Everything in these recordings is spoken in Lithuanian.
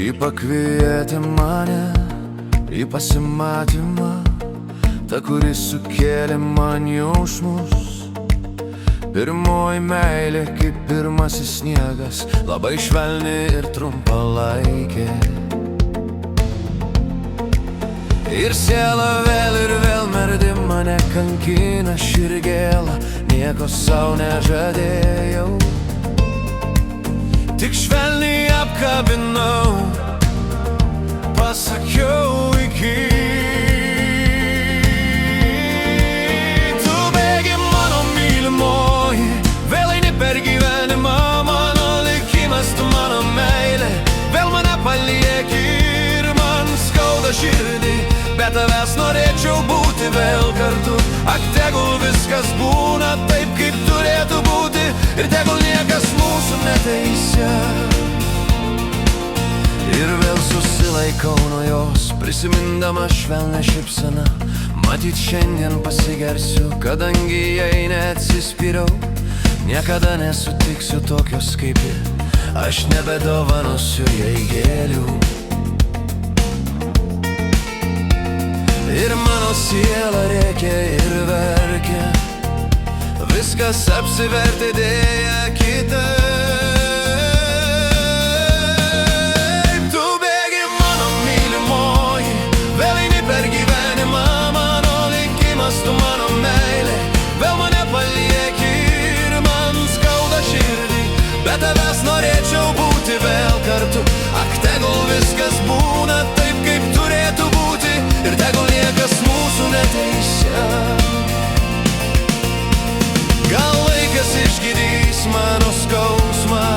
Ji pakvietė mane į pasimatymą, ta, kuris sukėlė man jausmus. Pirmoji meilė kaip pirmasis sniegas, labai švelni ir trumpalaikė. Ir siela vėl ir vėl merdi mane kankina širgėla, nieko sau nežadėjau, tik švelniai apkabinau, pasakiau iki. Tu bėgi mano mylimoji, vėl eini per gyvenimą, mano likimas, tu mano meilė, vėl mane palieki ir man skauda širdį. Be tavęs norėčiau būti vėl kartu, ak tegul viskas būna taip, kaip turėtų būti, ir tegul niekas mūsų neteisia. Ir vėl susilaikau nuo jos, prisimindama švelnią šypseną. Matyt šiandien pasigersiu, kadangi jai neatsispyriau. Niekada nesutiksiu tokios kaip ji, aš nebedovanosiu jai gėlių. Ir mano siela rėkia ir verkia, viskas apsivertė dėja kitaip. Tu bėgi mano mylimoji, vėl eini per gyvenimą, mano likimas, tu mano meilė, vėl mane palieki ir man skauda širdį. Be tavęs norėčiau būti vėl kartu, ak tegul viskas būna taip, kaip turėtų būti, ir tegul niekas mūsų neteisia. Gal laikas išgydys mano skausmą,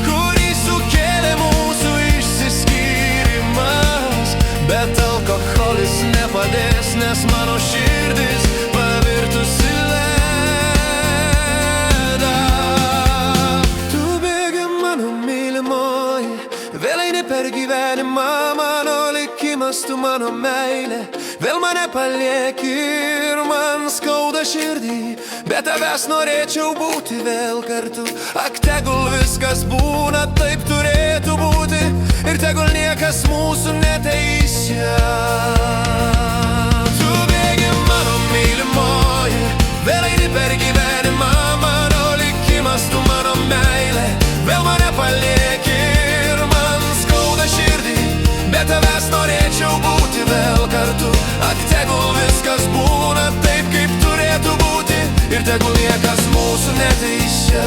kurį sukėlė mūsų išsiskyrimas, bet alkoholis nepadės, nes mano širdis pavirtusi ledą. Tu bėgi mano mylimoji, vėl eini per gyvenimą, mano likimas, tu mano meilė, vėl mane palieki ir man skauda širdį. Be tavęs norėčiau būti vėl kartu, ak tegul viskas būna taip turėtų būti, ir tegul niekas mūsų neteisia. Tu bėgi mano mylimoji, vėl eini per gyvenimą, mano likimas, tu mano meilė, vėl mane palieki ir man skauda širdį. Be tavęs norėčiau būti vėl kartu, ak tegul viskas būna taip, kaip turėtų būti, ir tegul niekas mūsų neteisia.